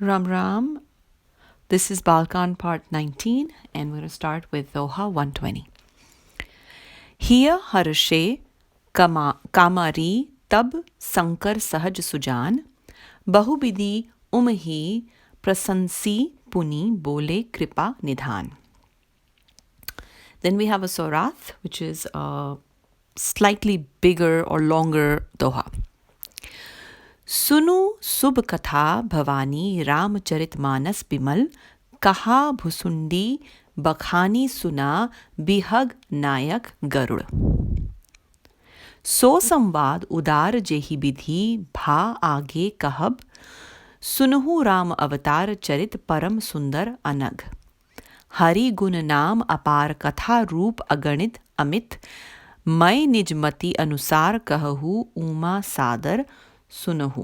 Ram Ram. This is Bal Kand part 19, and we're going to start with Doha 120. Hiya harshe kamari tab sankar sahaj sujan bahubidi umhi prasansi puni bole kripa nidhan. Then we have a sorath, which is a slightly bigger or longer doha. सुनु शुभ कथा भवानी रामचरितमानस बिमल कहा भुसुंडी बखानी सुना बिहग नायक गरुड़. सो संवाद उदार जेहि विधि भा आगे कहब सुनहु राम अवतार चरित परम सुंदर अनघ. हरि गुण नाम अपार कथा रूप अगणित अमित मैं निज मति अनुसार कहूँ उमा सादर सुनहु.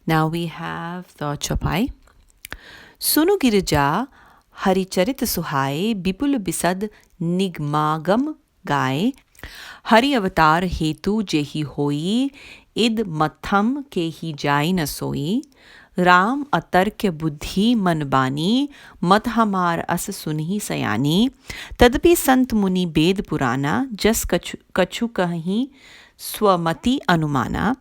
Now we have the chopai. सुनु गिरजा हरिचरित सुहाए विपुल बिसद निगमागम गाए हरि अवतार हेतु जेहि होई इद मत्थम के ही जाय न सोई. राम अतर्क्य बुद्धि मन बानी मत हमार अस सुनहि सयानी. तदपि संत मुनि वेद पुराना जस कछु कहीं स्वमति अनुमाना.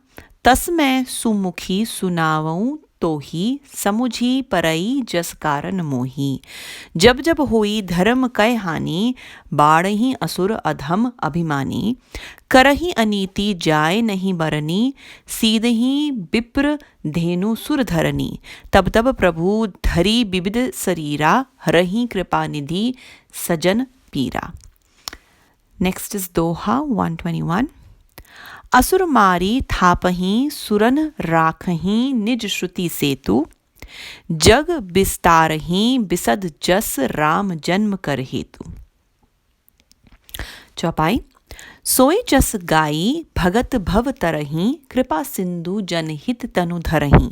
तस्मै सुमुखी सुनावऊं तो ही समुझी परई जस कारण मोही. जब जब होई धर्म कै हानि बाढ़ही असुर अधम अभिमानी. करही अनीति जाय नहीं बरनी सीधही विप्र धेनु सुर धरनी. तब तब प्रभु धरी विविध शरीरा हरही कृपा निधि सजन पीरा. Next is Doha 121. असुर मारी थापही सुरन राखही निज श्रुति सेतु जग विस्तारही बिसद जस राम जन्म कर हेतु. चौपाई. सोई जस गाई भगत भव तरही कृपा सिंधु जनहित तनु धरही.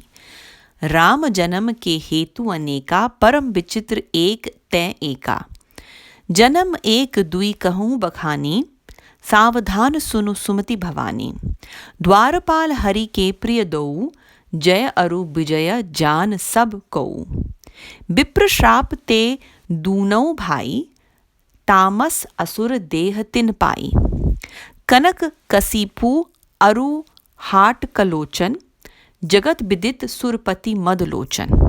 राम जन्म के हेतु अनेका परम विचित्र एक तै एका. जन्म एक दुई कहूँ बखानी सावधान सुनु सुमति भवानी. द्वारपाल हरि के प्रिय दो जय अरु विजय जान सब कऊ. विप्र श्राप ते दूनौ भाई तामस असुर देह तिन पाई. कनक कसीपु अरु हाट कलोचन जगत विदित सुरपति मदलोचन.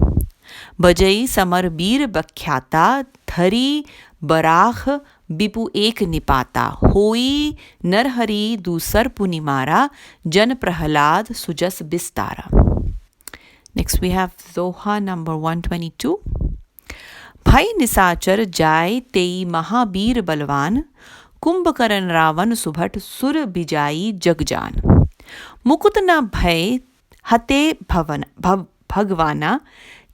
बजई समर वीर बख्याता धरी बराख बिपु एक निपाता. होई नरहरि दूसर पुनि मारा जन Prahlad Sujas Vistara. Next we have Doha number 122. भय निसाचर जाय तेई महावीर बलवान कुंभकर्ण रावण सुभट सुर बिजाई जगजान. मुकुत न भय हते भगवाना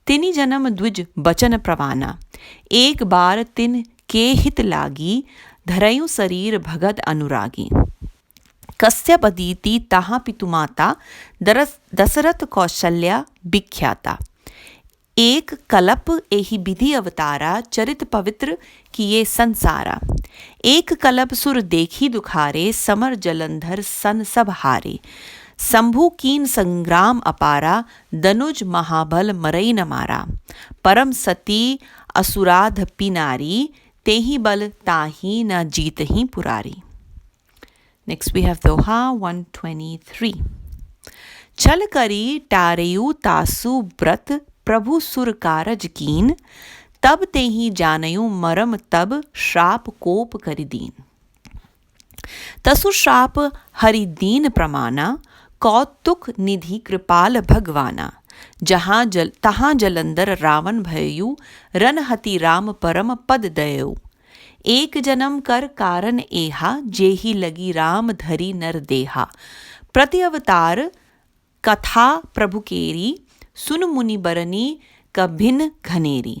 तिनि जन्म द्विज बचन प्रवाना. एक बार तिन के हित लागी धरयु शरीर भगत अनुरागी. कश्यप अदिति तहाँ पितु माता दशरथ कौशल्या विख्याता. एक कलप एहि विधि अवतारा चरित पवित्र किए संसारा. एक कलप सुर देखी दुखारे समर जलंधर सन सब हारे. शंभु कीन संग्राम अपारा दनुज महाबल मरई न मारा. परम सती असुराध पिनारी तेहि बल ताहि न जीतहि पुरारी. Next we have Doha 123. छल करी टारेयु तासु व्रत प्रभु सुर कारज कीन तब तेहि जानयु मरम तब श्राप कोप करि दीन. तसु श्राप हरि दीन प्रमाना कौतुक निधि कृपाल भगवाना. जहाँ तहाँ जलंधर रावण भययु रनहति राम परम पद दयौ. एक जन्म कर कारण एहा जेहि लगी राम धरी नर देहा. प्रति अवतार कथा प्रभु केरी सुन मुनि बरनी कभिन घनेरी.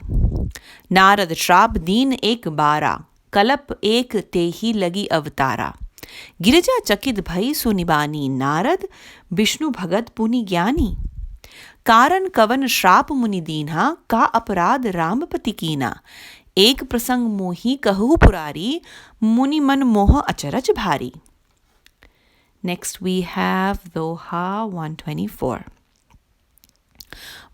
नारद श्राप दीन एक बारा कलप एक तेहि लगी अवतारा. गिरिजा चकित भई सुनिबानी नारद विष्णु भगत पुनि ज्ञानी. कारण कवन श्राप मुनि दीन्हा का अपराध रामपति कीना. एक प्रसंग मोहि कहु पुरारी मुनि मन मोह अचरज भारी. Next we have Doha 124.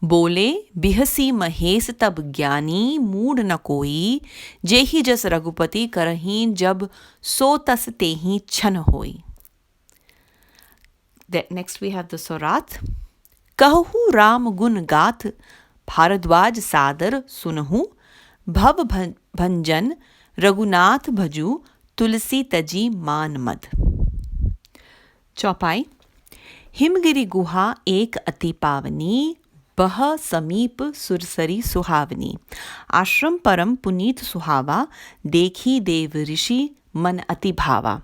बोले बिहसी महेश तब ज्ञानी, मूड न कोई, जेहि जस रघुपति करहीं, जब सो तस तेहि छन होई. Next we have the Sorat. कहु राम गुण गाथ, भारद्वाज सादर सुनहु, भव भंजन रघुनाथ भजु, तुलसी तजी मान मद. चौपाई. हिमगिरि गुहा एक अति पावनी, बह समीप सुरसरी सुहावनी. आश्रम परम पुनीत सुहावा, देखी देव ऋषि मन अति भावा.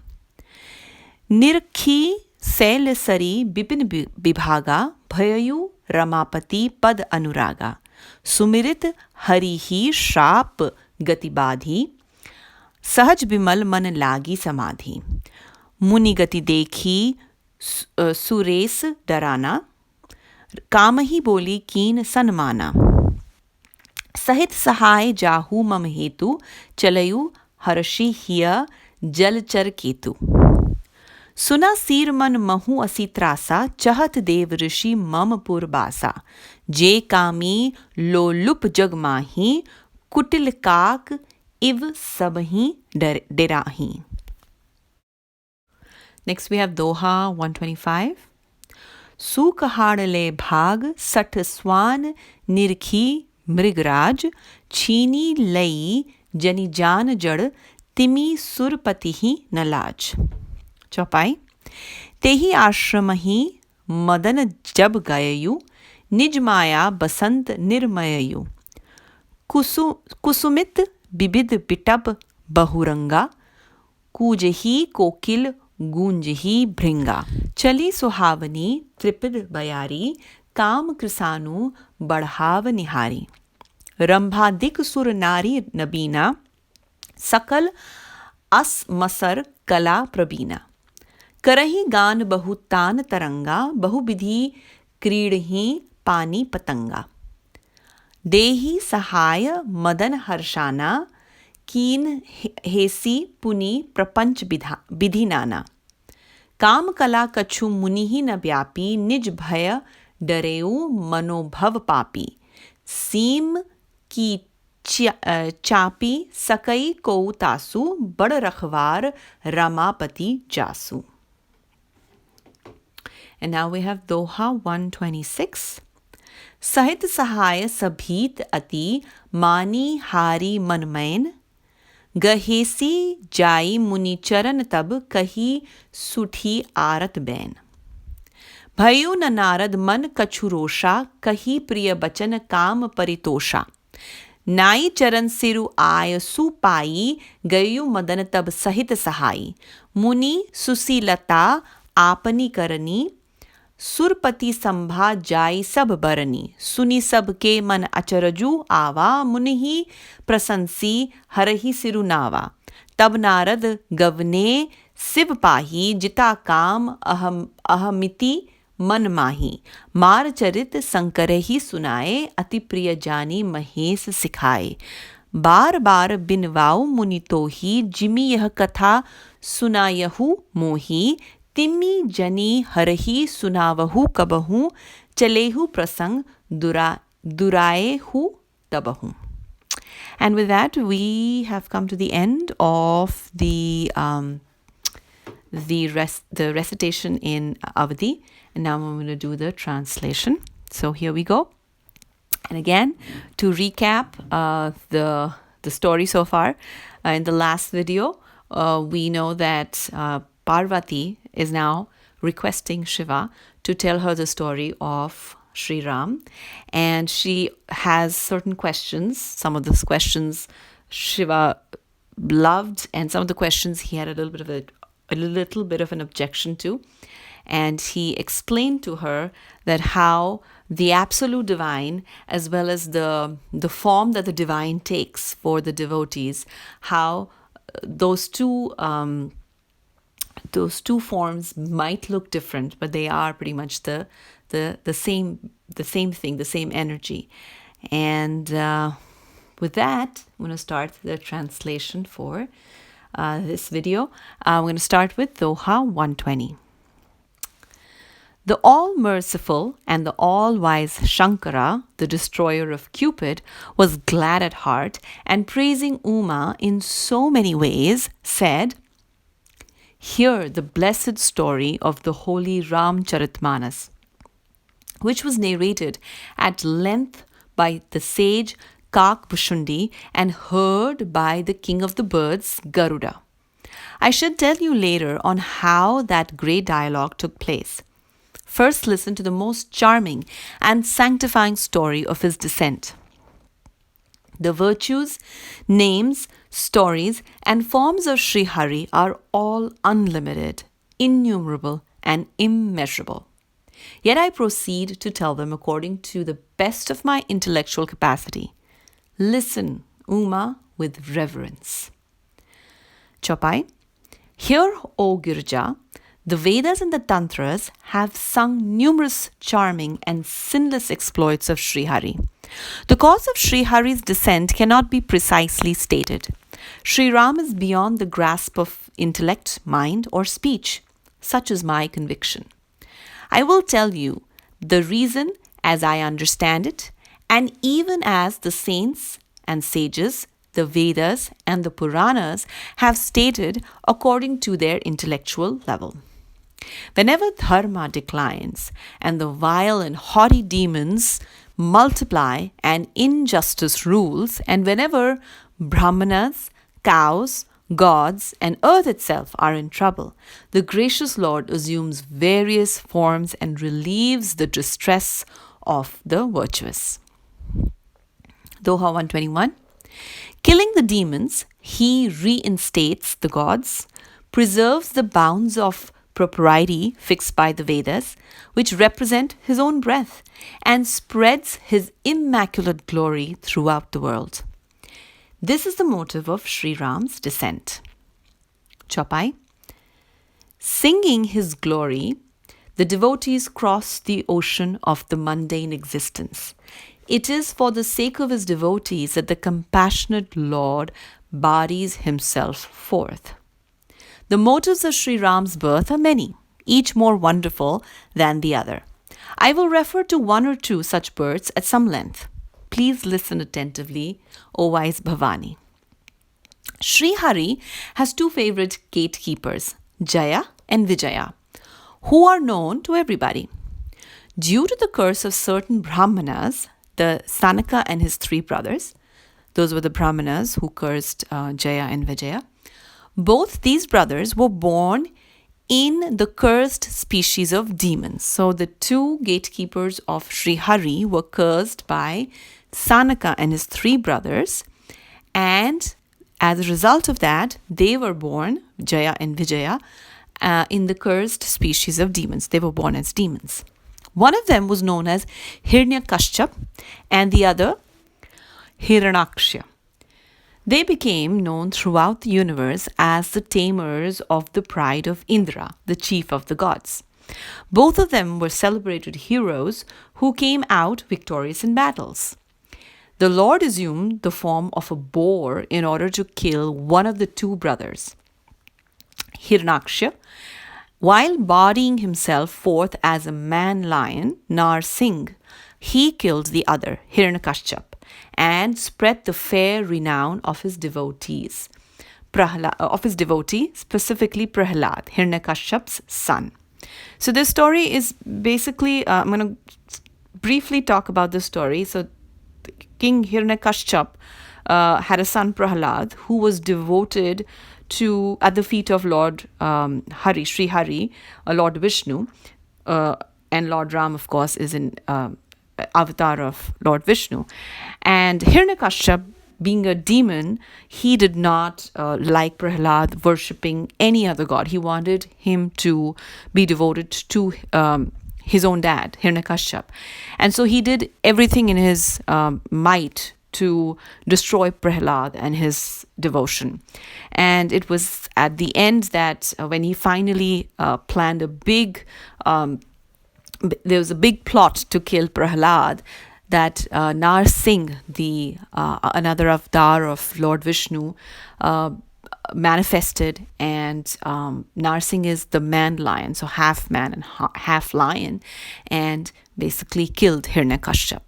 निरखी शैल सरी विपिन विभागा, भययु रमापति पद अनुरागा. सुमिरित हरि ही श्राप गति बाधी, सहज विमल मन लागी समाधि. मुनि गति देखी सुरेश डराना, काम ही बोली कीन सन्माना. सहित सहाय जाहू मम हेतु, चलयु हर्षि हिय जलचर केतु. सुना सीर मन महु असी त्रासा, चहत देव ऋषि मम पुरबासा. जे कामी लोलुप जग माही, कुटिल काक इव सबहि डेराही. Next we have Doha 125. सूकहाड़ ले भाग, सठ स्वान निरखी मृगराज, छीनी लई जनि जान जड़, तिमी सुरपति ही न लाज. चौपाई. तेहि आश्रम ही मदन जब गययु, निज माया बसंत निर्मययु. कुसुमित विविध बिटप बहुरंगा, कूजही कोकिल गूंजही भृंगा. चली सुहावनी त्रिपिद बयारी, काम कृसानु बढ़ाव निहारी. रंभादिक सुर नारी नबीना, सकल अस मसर कला प्रबीना. करही गान बहु तान तरंगा, बहुविधि क्रीड़ही पानी पतंगा. देही सहाय मदन हर्षाना, कीन हेसी पुनि प्रपंच विधि नाना. काम कला कछु मुनि ही न व्यापी, निज भय डरेऊ मनोभव पापी. सीम की चापी सकई को तासु, बड़ रखवार Ramapati जासु. And now we have Doha 126. सहित सहाय सभीत अति, मानी हारी मनमैन. गहेसी जाई मुनि चरण तब, कही सुठी आरत बैन. भयु न नारद मन कछु रोषा, कही प्रिय बचन काम परितोषा. नाई चरण सिरु आय सुपाई, गयु मदन तब सहित सहाई. मुनि सुशीलता आपनी करनी, सुरपति संभा जाई सब बरनी. सुनी सब के मन अचरजु आवा, मुनि ही प्रशंसी हरहि सिरु नावा. तब नारद गवने शिव पाही, जिता काम अहमिति मन माही. मार चरित शंकर ही सुनाए, अति प्रिय जानी महेश सिखाए. बार बार बिनवाऊ मुनि तो ही, जिमि यह कथा सुनायहु मोही. तिम्मी जनी हरही सुनावहु कबहू, चलेहु प्रसंग दुराएहु तबहू. And with that, we have come to the end of the recitation in Avadi. And now I'm going to do the translation. So here we go. And again, to recap the story so far, in the last video, we know that Parvati is now requesting Shiva to tell her the story of Sri Ram, and she has certain questions. Some of those questions Shiva loved, and some of the questions he had a little bit of an objection to. And he explained to her that how the absolute divine, as well as the form that the divine takes for the devotees, how those two forms might look different, but they are pretty much the same thing, the same energy. And with that, I'm going to start the translation for this video. I'm going to start with Doha 120. The all-merciful and the all-wise Shankara, the destroyer of Cupid, was glad at heart and praising Uma in so many ways, said, "Hear the blessed story of the holy Ramcharitmanas, which was narrated at length by the sage Kakbhushundi and heard by the king of the birds, Garuda. I shall tell you later on how that great dialogue took place. First, listen to the most charming and sanctifying story of his descent. The virtues, names, stories, and forms of Sri Hari are all unlimited, innumerable, and immeasurable. Yet I proceed to tell them according to the best of my intellectual capacity. Listen, Uma, with reverence." Chopai. Here, O Girja, the Vedas and the Tantras have sung numerous charming and sinless exploits of Sri Hari. The cause of Sri Hari's descent cannot be precisely stated. Sri Ram is beyond the grasp of intellect, mind, or speech. Such is my conviction. I will tell you the reason as I understand it, and even as the saints and sages, the Vedas and the Puranas have stated according to their intellectual level. Whenever dharma declines and the vile and haughty demons multiply and injustice rules, and whenever brahmanas, cows, gods, and earth itself are in trouble, the gracious Lord assumes various forms and relieves the distress of the virtuous. Doha 121. Killing the demons, he reinstates the gods, preserves the bounds of propriety fixed by the Vedas, which represent his own breath, and spreads his immaculate glory throughout the world. This is the motive of Sri Ram's descent. Chopai. Singing his glory, the devotees cross the ocean of the mundane existence. It is for the sake of his devotees that the compassionate Lord bodies himself forth. The motives of Sri Ram's birth are many, each more wonderful than the other. I will refer to one or two such births at some length. Please listen attentively, O wise Bhavani. Sri Hari has two favorite gatekeepers, Jaya and Vijaya, who are known to everybody. Due to the curse of certain Brahmanas, the Sanaka and his three brothers, those were the Brahmanas who cursed Jaya and Vijaya, both these brothers were born in the cursed species of demons. So the two gatekeepers of Sri Hari were cursed by Sanaka and his three brothers, and as a result of that, they were born, Jaya and Vijaya, in the cursed species of demons. They were born as demons. One of them was known as Hiranyakashyap and the other Hiranyaksha. They became known throughout the universe as the tamers of the pride of Indra, the chief of the gods. Both of them were celebrated heroes who came out victorious in battles. The Lord assumed the form of a boar in order to kill one of the two brothers. Hiranyaksha, while bodying himself forth as a man-lion, Narsingh, he killed the other, Hiranyakashyap, and spread the fair renown of his devotees. Specifically Prahlad, Hiranyakashyap's son. So this story is basically, I'm going to briefly talk about this story. So King Hiranyakashyap had a son Prahlad who was devoted to at the feet of Lord Hari, Sri Hari, Lord Vishnu, and Lord Ram, of course, is an avatar of Lord Vishnu. And Hiranyakashyap, being a demon, he did not like Prahlad worshipping any other god. He wanted him to be devoted to his own dad, Hiranyakashyap. And so he did everything in his might to destroy Prahlad and his devotion. And it was at the end that when he finally planned there was a big plot to kill Prahlad, that Narsingh, the another avatar of Lord Vishnu, manifested, and Narsingh is the man lion, so half man and half lion, and basically killed Hiranyakashyap.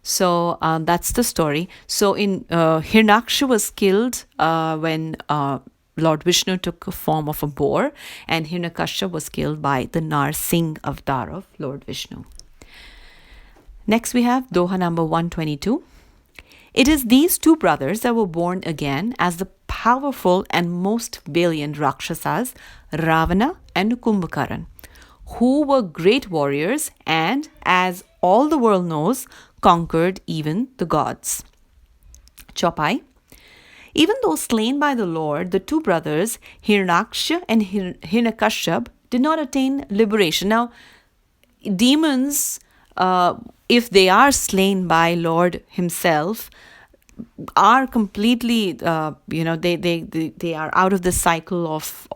So that's the story. So in Hiranyaksha was killed when Lord Vishnu took a form of a boar, and Hiranyakashyap was killed by the Narsingh avatar of Lord Vishnu. Next we have Doha number 122. It is these two brothers that were born again as the powerful and most valiant Rakshasas, Ravana and Kumbhakaran, who were great warriors and, as all the world knows, conquered even the gods. Chopai. Even though slain by the Lord, the two brothers, Hiranyaksha and Hiranyakashyap, did not attain liberation. Now, demons, if they are slain by Lord himself, are completely, they are out of the cycle of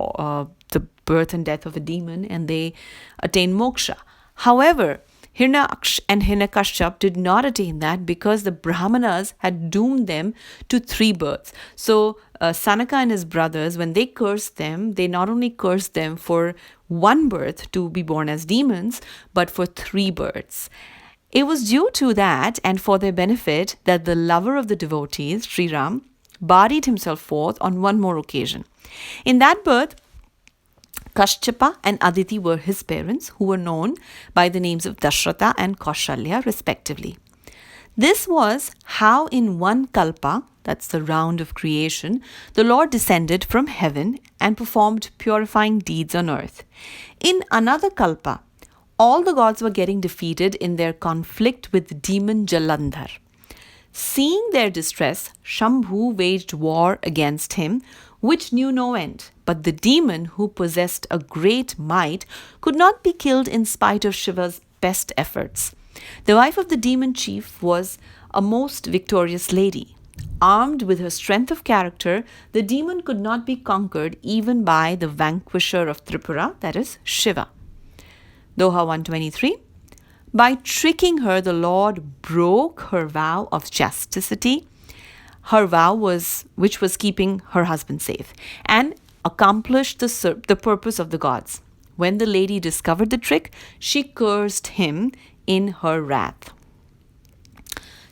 the birth and death of a demon, and they attain moksha. However, Hiranyaksha and Hiranyakashyap did not attain that because the Brahmanas had doomed them to 3 births. So Sanaka and his brothers, when they cursed them, they not only cursed them for 1 birth to be born as demons, but for 3 births. It was due to that and for their benefit that the lover of the devotees, Sri Ram, bodied himself forth on 1 more occasion. In that birth, Kashyapa and Aditi were his parents, who were known by the names of Dashrata and Kaushalya respectively. This was how in 1 kalpa, that's the round of creation, the Lord descended from heaven and performed purifying deeds on earth. In another kalpa, all the gods were getting defeated in their conflict with demon Jalandhar. Seeing their distress, Shambhu waged war against him, which knew no end. But the demon, who possessed a great might, could not be killed in spite of Shiva's best efforts. The wife of the demon chief was a most victorious lady. Armed with her strength of character, the demon could not be conquered even by the vanquisher of Tripura, that is, Shiva. Doha 123. By tricking her, the Lord broke her vow of chastity. Her vow which was keeping her husband safe, and accomplished the purpose of the gods. When the lady discovered the trick, she cursed him in her wrath.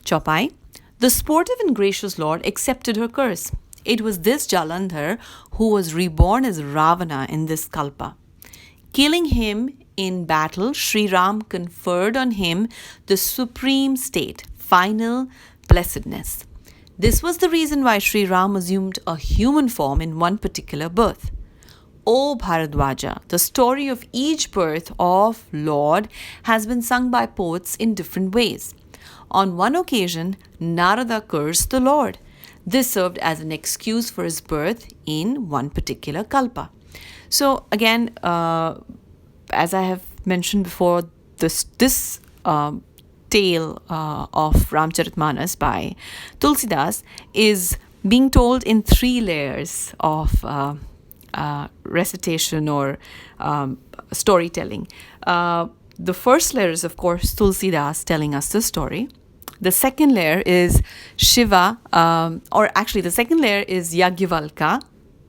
Chopai. The sportive and gracious Lord accepted her curse. It was this Jalandhar who was reborn as Ravana in this kalpa. Killing him in battle, Sri Ram conferred on him the supreme state, final blessedness. This was the reason why Sri Ram assumed a human form in 1 particular birth. O Bharadwaja, the story of each birth of Lord has been sung by poets in different ways. On 1 occasion, Narada cursed the Lord. This served as an excuse for his birth in 1 particular kalpa. So again, as I have mentioned before, this tale of Ramcharitmanas by Tulsidas is being told in 3 layers of recitation or storytelling. The first layer is, of course, Tulsidas telling us the story. The second layer is Shiva, the second layer is Yagyavalka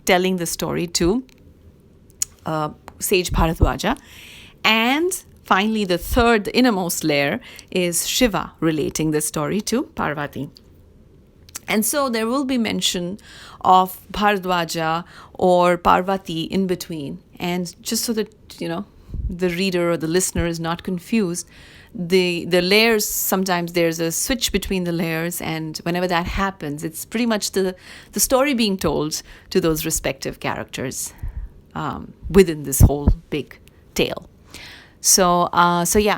telling the story to sage Bharadwaja. And finally, the third, the innermost layer, is Shiva relating the story to Parvati. And so there will be mention of Bharadwaja or Parvati in between. And just so that, the reader or the listener is not confused, the layers, sometimes there's a switch between the layers, and whenever that happens, it's pretty much the story being told to those respective characters within this whole big tale. So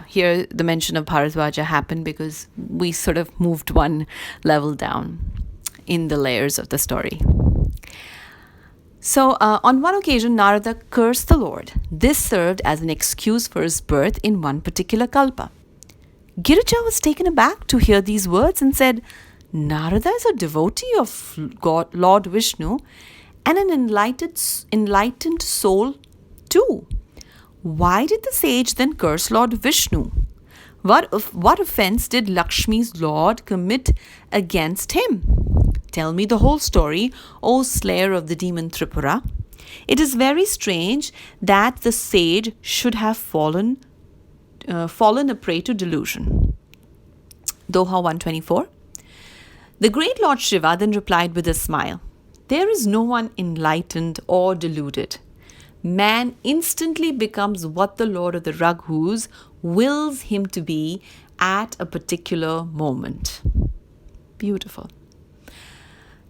here the mention of Bharadwaja happened because we sort of moved 1 level down in the layers of the story. So on 1 occasion, Narada cursed the Lord. This served as an excuse for his birth in 1 particular kalpa. Girija was taken aback to hear these words and said, Narada is a devotee of God, Lord Vishnu, and an enlightened soul too. Why did the sage then curse Lord Vishnu? What offense did Lakshmi's Lord commit against him? Tell me the whole story, O slayer of the demon Tripura. It is very strange that the sage should have fallen a prey to delusion. Doha 124. The great Lord Shiva then replied with a smile, there is no one enlightened or deluded. Man instantly becomes what the Lord of the Raghus wills him to be at a particular moment. Beautiful.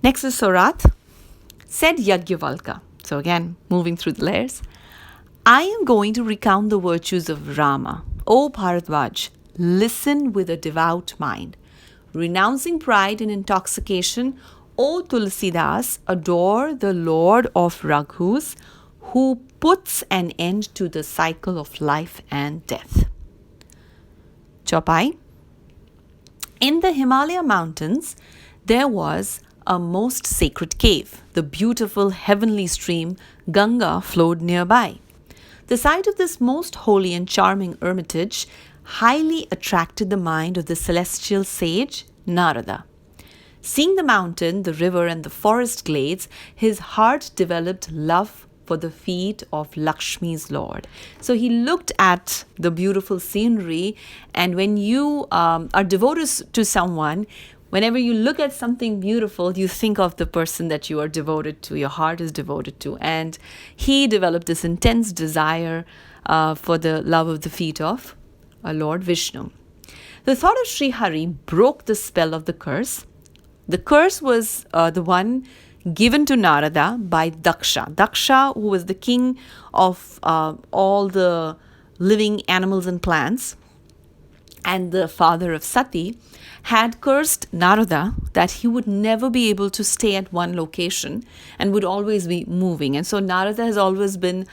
Next is Sorath. Said Yajnavalkya. So again, moving through the layers. I am going to recount the virtues of Rama. O Bharadwaj, listen with a devout mind. Renouncing pride and intoxication, O Tulsidas, adore the Lord of Raghus, who puts an end to the cycle of life and death. Chaupai. In the Himalaya mountains, there was a most sacred cave. The beautiful heavenly stream Ganga flowed nearby. The sight of this most holy and charming hermitage highly attracted the mind of the celestial sage Narada. Seeing the mountain, the river, and the forest glades, his heart developed love for the feet of Lakshmi's Lord. So he looked at the beautiful scenery, and when you are devoted to someone, whenever you look at something beautiful, you think of the person that you are devoted to, your heart is devoted to. And he developed this intense desire for the love of the feet of Lord Vishnu. The thought of Sri Hari broke the spell of the curse. The curse was the one given to Narada by Daksha. Daksha, who was the king of all the living animals and plants, and the father of Sati, had cursed Narada that he would never be able to stay at one location and would always be moving. And so Narada has always been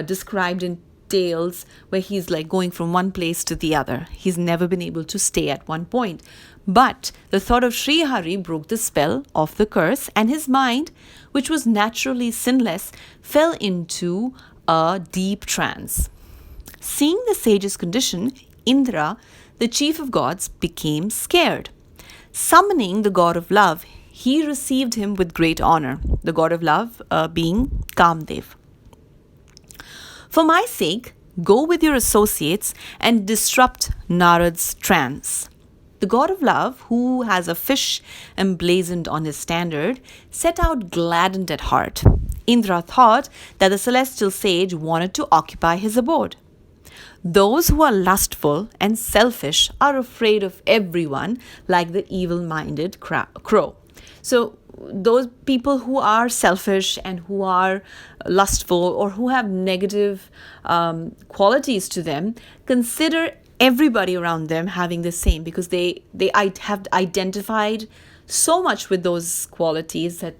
described in tales where he's like going from one place to the other. He's never been able to stay at one point. But the thought of Sri Hari broke the spell of the curse, and his mind, which was naturally sinless, fell into a deep trance. Seeing the sage's condition, Indra, the chief of gods, became scared. Summoning the god of love, he received him with great honor, the god of love being Kamdev. For my sake, go with your associates and disrupt Narad's trance. The god of love, who has a fish emblazoned on his standard, set out gladdened at heart. Indra thought that the celestial sage wanted to occupy his abode. Those who are lustful and selfish are afraid of everyone, like the evil-minded crow. So those people who are selfish and who are lustful or who have negative qualities to them consider everybody around them having the same, because they have identified so much with those qualities that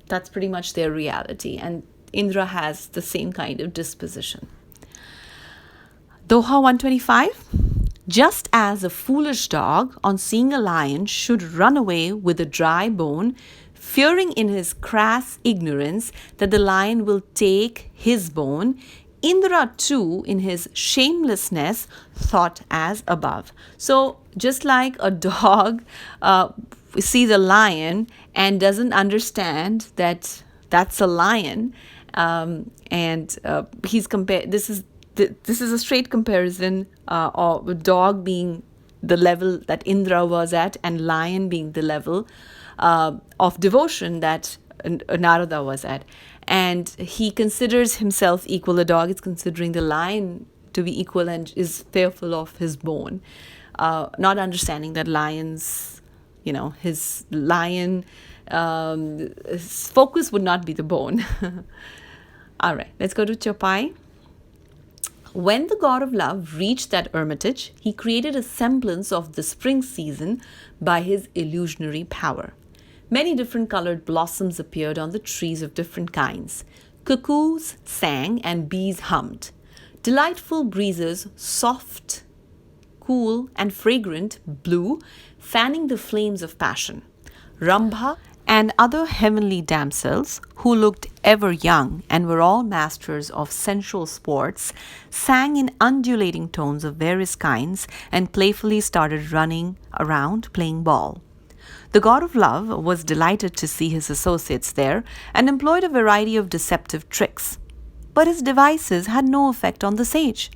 that's pretty much their reality. And Indra has the same kind of disposition. Doha 125. Just as a foolish dog, on seeing a lion, should run away with a dry bone, fearing in his crass ignorance that the lion will take his bone, Indra too, in his shamelessness, thought as above. So just like a dog sees a lion and doesn't understand that that's a lion, and he's compared. This is a straight comparison of a dog being the level that Indra was at, and lion being the level of devotion that Narada was at. And he considers himself equal. The dog is considering the lion to be equal and is fearful of his bone, not understanding that lions, his lion, his focus would not be the bone. All right, let's go to Chaupai. When the god of love reached that hermitage, he created a semblance of the spring season by his illusionary power. Many different colored blossoms appeared on the trees of different kinds. Cuckoos sang and bees hummed. Delightful breezes, soft, cool, and fragrant, blew, fanning the flames of passion. Rambha and other heavenly damsels, who looked ever young and were all masters of sensual sports, sang in undulating tones of various kinds and playfully started running around playing ball. The god of love was delighted to see his associates there and employed a variety of deceptive tricks. But his devices had no effect on the sage.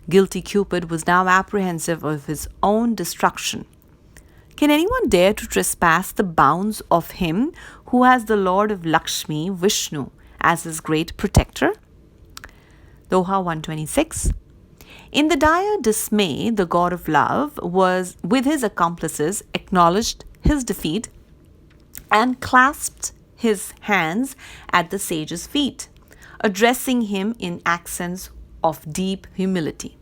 Guilty Cupid was now apprehensive of his own destruction. Can anyone dare to trespass the bounds of him who has the Lord of Lakshmi, Vishnu, as his great protector? Doha 126. In the dire dismay, the god of love was, with his accomplices, acknowledged his defeat and clasped his hands at the sage's feet, addressing him in accents of deep humility.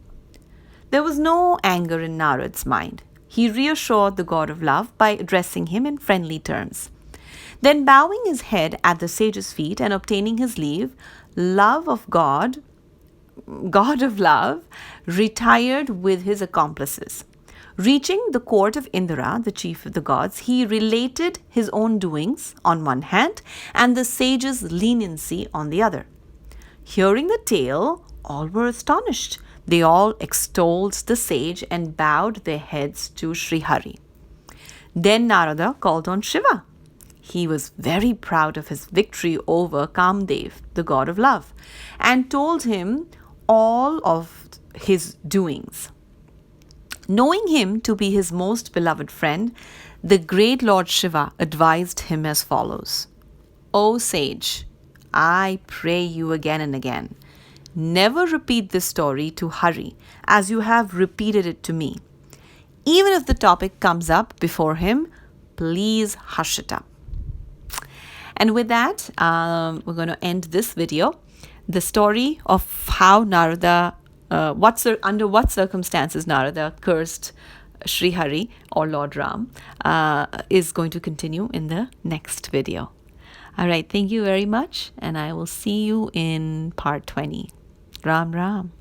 There was no anger in Narad's mind. He reassured the god of love by addressing him in friendly terms. Then, bowing his head at the sage's feet and obtaining his leave, God of love, retired with his accomplices. Reaching the court of Indra, the chief of the gods, he related his own doings on one hand and the sage's leniency on the other. Hearing the tale, all were astonished. They all extolled the sage and bowed their heads to Srihari. Then Narada called on Shiva. He was very proud of his victory over Kamdev, the god of love, and told him all of his doings. Knowing him to be his most beloved friend, the great Lord Shiva advised him as follows: O sage, I pray you again and again, never repeat this story to Hari as you have repeated it to me. Even if the topic comes up before him, please hush it up. And with that, we're going to end this video. The story of how Narada, under what circumstances Narada cursed Srihari or Lord Ram is going to continue in the next video. All right, thank you very much, and I will see you in part 20. Ram Ram.